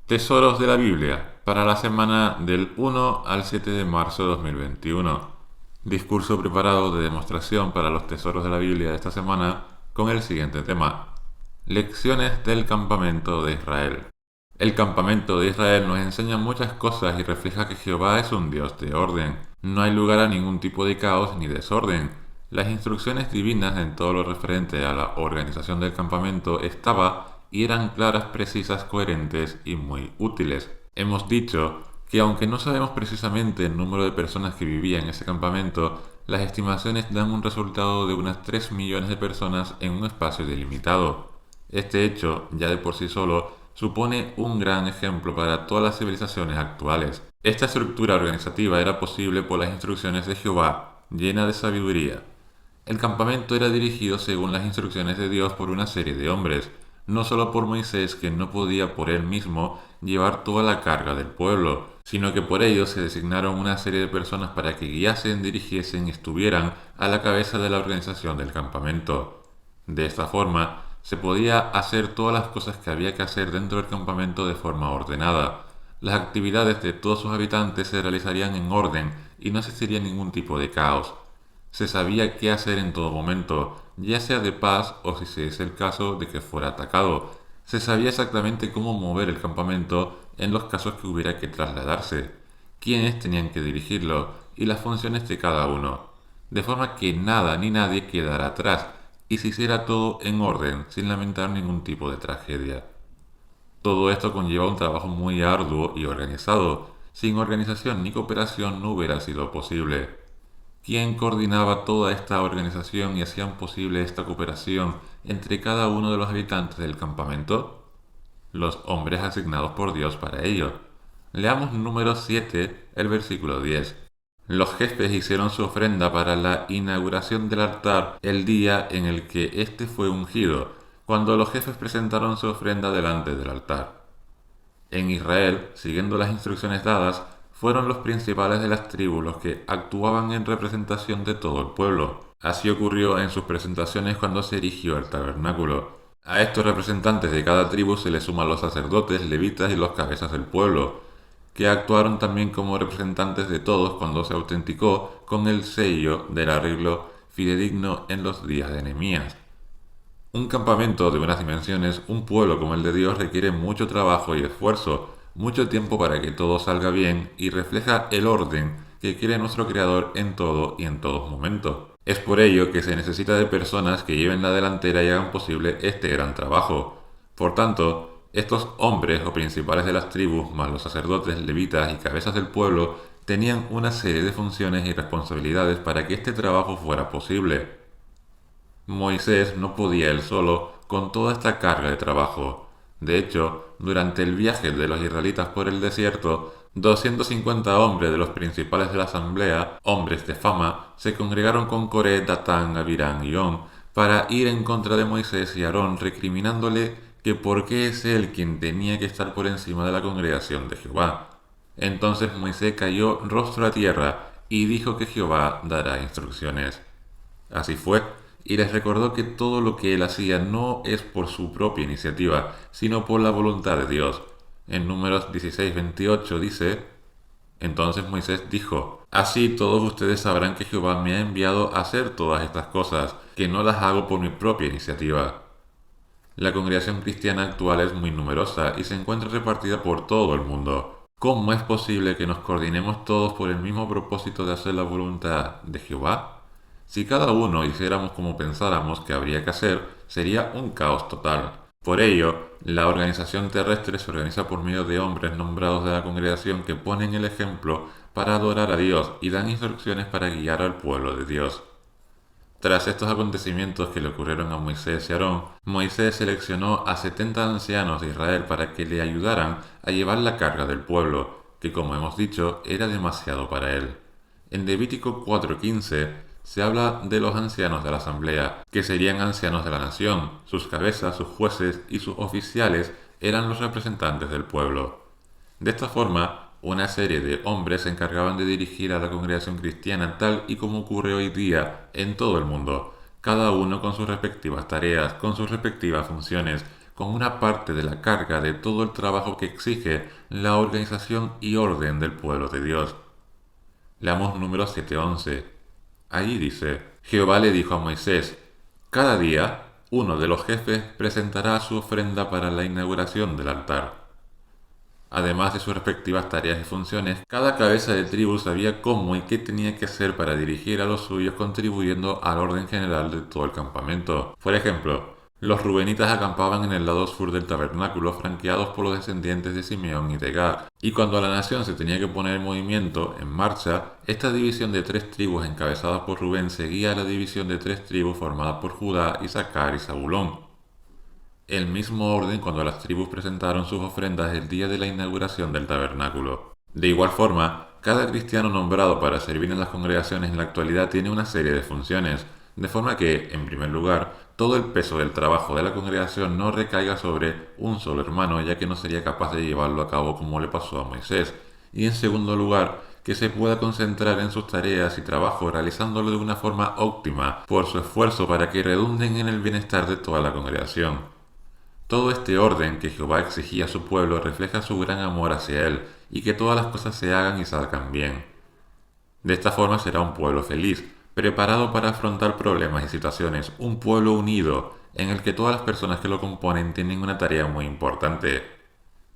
Tesoros de la Biblia para la semana del 1 al 7 de marzo de 2021. Discurso preparado de demostración para los tesoros de la Biblia de esta semana con el siguiente tema. Lecciones del campamento de Israel. El campamento de Israel nos enseña muchas cosas y refleja que Jehová es un Dios de orden. No hay lugar a ningún tipo de caos ni desorden. Las instrucciones divinas en todo lo referente a la organización del campamento estaba y eran claras, precisas, coherentes y muy útiles. Hemos dicho que aunque no sabemos precisamente el número de personas que vivían en ese campamento, las estimaciones dan un resultado de unas 3 millones de personas en un espacio delimitado. Este hecho, ya de por sí solo, supone un gran ejemplo para todas las civilizaciones actuales. Esta estructura organizativa era posible por las instrucciones de Jehová, llena de sabiduría. El campamento era dirigido según las instrucciones de Dios por una serie de hombres, no solo por Moisés, que no podía por él mismo llevar toda la carga del pueblo, sino que por ello se designaron una serie de personas para que guiasen, dirigiesen y estuvieran a la cabeza de la organización del campamento. De esta forma, se podía hacer todas las cosas que había que hacer dentro del campamento de forma ordenada. Las actividades de todos sus habitantes se realizarían en orden y no existiría ningún tipo de caos. Se sabía qué hacer en todo momento, ya sea de paz o si se es el caso de que fuera atacado. Se sabía exactamente cómo mover el campamento en los casos que hubiera que trasladarse, quiénes tenían que dirigirlo y las funciones de cada uno, de forma que nada ni nadie quedara atrás y se hiciera todo en orden sin lamentar ningún tipo de tragedia. Todo esto conlleva un trabajo muy arduo y organizado. Sin organización ni cooperación no hubiera sido posible. ¿Quién coordinaba toda esta organización y hacían posible esta cooperación entre cada uno de los habitantes del campamento? Los hombres asignados por Dios para ello. Leamos número 7, el versículo 10. Los jefes hicieron su ofrenda para la inauguración del altar el día en el que éste fue ungido, cuando los jefes presentaron su ofrenda delante del altar. En Israel, siguiendo las instrucciones dadas, fueron los principales de las tribus los que actuaban en representación de todo el pueblo. Así ocurrió en sus presentaciones cuando se erigió el tabernáculo. A estos representantes de cada tribu se les suman los sacerdotes, levitas y los cabezas del pueblo, que actuaron también como representantes de todos cuando se autenticó con el sello del arreglo fidedigno en los días de Nehemías. Un campamento de unas dimensiones, un pueblo como el de Dios requiere mucho trabajo y esfuerzo, mucho tiempo para que todo salga bien y refleja el orden que quiere nuestro Creador en todo y en todos momentos. Es por ello que se necesita de personas que lleven la delantera y hagan posible este gran trabajo. Por tanto, estos hombres o principales de las tribus, más los sacerdotes, levitas y cabezas del pueblo, tenían una serie de funciones y responsabilidades para que este trabajo fuera posible. Moisés no podía él solo con toda esta carga de trabajo. De hecho, durante el viaje de los israelitas por el desierto, 250 hombres de los principales de la asamblea, hombres de fama, se congregaron con Coré, Datán, Abirán y On para ir en contra de Moisés y Aarón, recriminándole que por qué es él quien tenía que estar por encima de la congregación de Jehová. Entonces Moisés cayó rostro a tierra y dijo que Jehová dará instrucciones. Así fue, y les recordó que todo lo que él hacía no es por su propia iniciativa, sino por la voluntad de Dios. En Números 16:28 dice: Entonces Moisés dijo: Así todos ustedes sabrán que Jehová me ha enviado a hacer todas estas cosas, que no las hago por mi propia iniciativa. La congregación cristiana actual es muy numerosa y se encuentra repartida por todo el mundo. ¿Cómo es posible que nos coordinemos todos por el mismo propósito de hacer la voluntad de Jehová? Si cada uno hiciéramos como pensáramos que habría que hacer, sería un caos total. Por ello, la organización terrestre se organiza por medio de hombres nombrados de la congregación que ponen el ejemplo para adorar a Dios y dan instrucciones para guiar al pueblo de Dios. Tras estos acontecimientos que le ocurrieron a Moisés y Aarón, Moisés seleccionó a 70 ancianos de Israel para que le ayudaran a llevar la carga del pueblo, que como hemos dicho era demasiado para él. En Levítico 4:15 se habla de los ancianos de la asamblea, que serían ancianos de la nación. Sus cabezas, sus jueces y sus oficiales eran los representantes del pueblo. De esta forma, una serie de hombres se encargaban de dirigir a la congregación cristiana tal y como ocurre hoy día en todo el mundo, cada uno con sus respectivas tareas, con sus respectivas funciones, con una parte de la carga de todo el trabajo que exige la organización y orden del pueblo de Dios. Leamos Números 7:11. Allí dice: Jehová le dijo a Moisés: cada día uno de los jefes presentará su ofrenda para la inauguración del altar. Además de sus respectivas tareas y funciones, cada cabeza de tribu sabía cómo y qué tenía que hacer para dirigir a los suyos, contribuyendo al orden general de todo el campamento. Por ejemplo, los rubenitas acampaban en el lado sur del tabernáculo, flanqueados por los descendientes de Simeón y de Gad. Y cuando la nación se tenía que poner en movimiento, en marcha, esta división de 3 tribus encabezada por Rubén seguía a la división de 3 tribus formada por Judá, Isaacar y Zabulón. El mismo orden cuando las tribus presentaron sus ofrendas el día de la inauguración del tabernáculo. De igual forma, cada cristiano nombrado para servir en las congregaciones en la actualidad tiene una serie de funciones, de forma que, en primer lugar, todo el peso del trabajo de la congregación no recaiga sobre un solo hermano, ya que no sería capaz de llevarlo a cabo como le pasó a Moisés, y en segundo lugar, que se pueda concentrar en sus tareas y trabajo realizándolo de una forma óptima por su esfuerzo para que redunden en el bienestar de toda la congregación. Todo este orden que Jehová exigía a su pueblo refleja su gran amor hacia él y que todas las cosas se hagan y salgan bien. De esta forma será un pueblo feliz, preparado para afrontar problemas y situaciones, un pueblo unido, en el que todas las personas que lo componen tienen una tarea muy importante.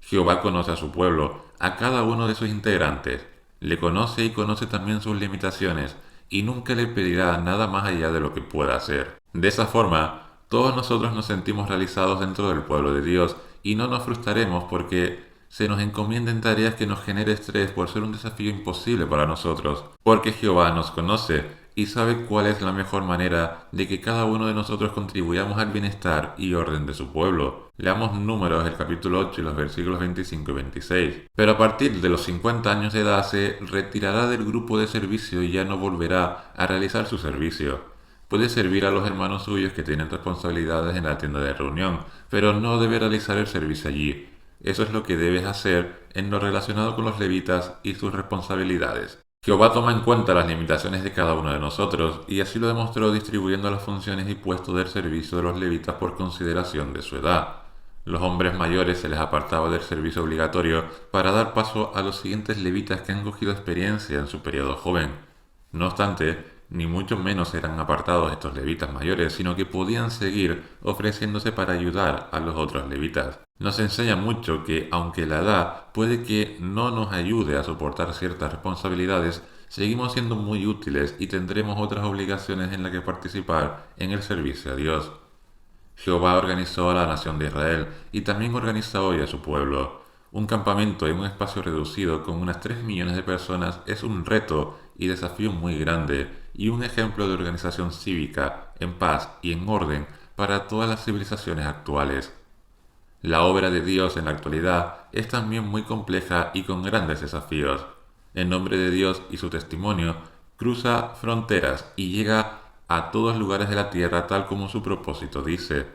Jehová conoce a su pueblo, a cada uno de sus integrantes, le conoce y conoce también sus limitaciones, y nunca le pedirá nada más allá de lo que pueda hacer. De esa forma, todos nosotros nos sentimos realizados dentro del pueblo de Dios y no nos frustraremos porque se nos encomienden tareas que nos genere estrés por ser un desafío imposible para nosotros, porque Jehová nos conoce y sabe cuál es la mejor manera de que cada uno de nosotros contribuyamos al bienestar y orden de su pueblo. Leamos Números, el capítulo 8 y los versículos 25 y 26. Pero a partir de los 50 años de edad se retirará del grupo de servicio y ya no volverá a realizar su servicio. Puede servir a los hermanos suyos que tienen responsabilidades en la tienda de reunión, pero no debe realizar el servicio allí. Eso es lo que debes hacer en lo relacionado con los levitas y sus responsabilidades. Jehová toma en cuenta las limitaciones de cada uno de nosotros, y así lo demostró distribuyendo las funciones y puestos del servicio de los levitas por consideración de su edad. Los hombres mayores se les apartaba del servicio obligatorio para dar paso a los siguientes levitas que han cogido experiencia en su periodo joven. No obstante, ni mucho menos eran apartados estos levitas mayores, sino que podían seguir ofreciéndose para ayudar a los otros levitas. Nos enseña mucho que, aunque la edad puede que no nos ayude a soportar ciertas responsabilidades, seguimos siendo muy útiles y tendremos otras obligaciones en las que participar en el servicio a Dios. Jehová organizó a la nación de Israel y también organiza hoy a su pueblo. Un campamento en un espacio reducido con unas 3 millones de personas es un reto y desafío muy grande y un ejemplo de organización cívica, en paz y en orden para todas las civilizaciones actuales. La obra de Dios en la actualidad es también muy compleja y con grandes desafíos. En nombre de Dios y su testimonio, cruza fronteras y llega a todos lugares de la tierra tal como su propósito dice.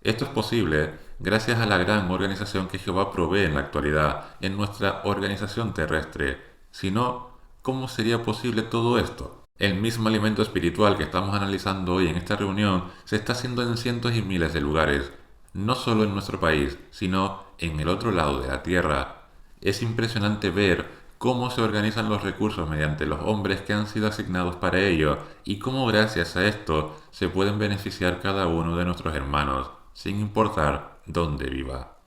Esto es posible gracias a la gran organización que Jehová provee en la actualidad en nuestra organización terrestre. Si no, ¿cómo sería posible todo esto? El mismo alimento espiritual que estamos analizando hoy en esta reunión se está haciendo en cientos y miles de lugares, no solo en nuestro país, sino en el otro lado de la tierra. Es impresionante ver cómo se organizan los recursos mediante los hombres que han sido asignados para ello y cómo gracias a esto se pueden beneficiar cada uno de nuestros hermanos, sin importar dónde viva.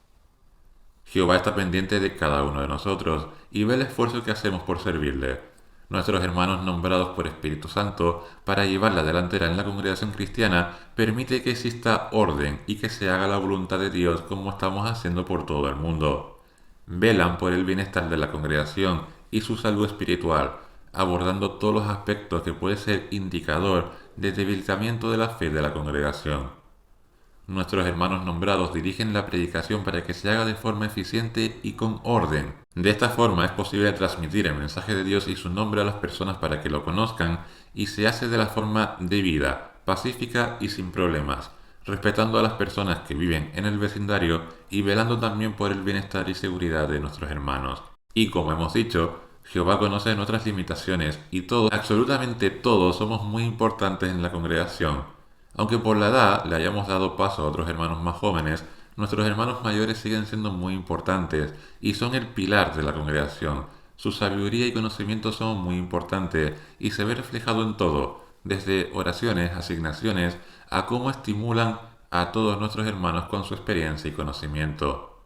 Jehová está pendiente de cada uno de nosotros y ve el esfuerzo que hacemos por servirle. Nuestros hermanos nombrados por Espíritu Santo para llevar la delantera en la congregación cristiana permite que exista orden y que se haga la voluntad de Dios como estamos haciendo por todo el mundo. Velan por el bienestar de la congregación y su salud espiritual, abordando todos los aspectos que puede ser indicador de debilitamiento de la fe de la congregación. Nuestros hermanos nombrados dirigen la predicación para que se haga de forma eficiente y con orden. De esta forma es posible transmitir el mensaje de Dios y su nombre a las personas para que lo conozcan y se hace de la forma debida, pacífica y sin problemas, respetando a las personas que viven en el vecindario y velando también por el bienestar y seguridad de nuestros hermanos. Y como hemos dicho, Jehová conoce nuestras limitaciones y todos, absolutamente todos, somos muy importantes en la congregación. Aunque por la edad le hayamos dado paso a otros hermanos más jóvenes, Nuestros hermanos mayores siguen siendo muy importantes y son el pilar de la congregación. Su sabiduría y conocimiento son muy importantes y se ve reflejado en todo, desde oraciones, asignaciones, a cómo estimulan a todos nuestros hermanos con su experiencia y conocimiento.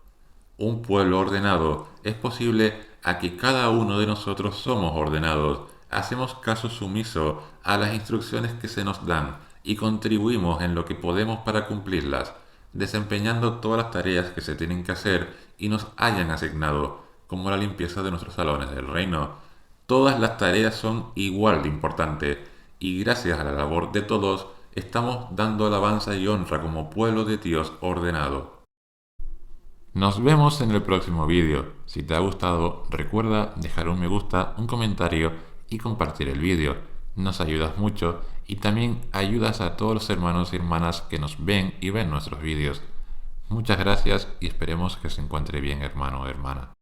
Un pueblo ordenado es posible a que cada uno de nosotros somos ordenados, hacemos caso sumiso a las instrucciones que se nos dan y contribuimos en lo que podemos para cumplirlas, desempeñando todas las tareas que se tienen que hacer y nos hayan asignado, como la limpieza de nuestros salones del reino. Todas las tareas son igual de importantes y gracias a la labor de todos estamos dando alabanza y honra como pueblo de Dios ordenado. Nos vemos en el próximo vídeo. Si te ha gustado, recuerda dejar un me gusta, un comentario y compartir el vídeo. Nos ayudas mucho y también ayudas a todos los hermanos y hermanas que nos ven y ven nuestros vídeos. Muchas gracias y esperemos que se encuentre bien, hermano o hermana.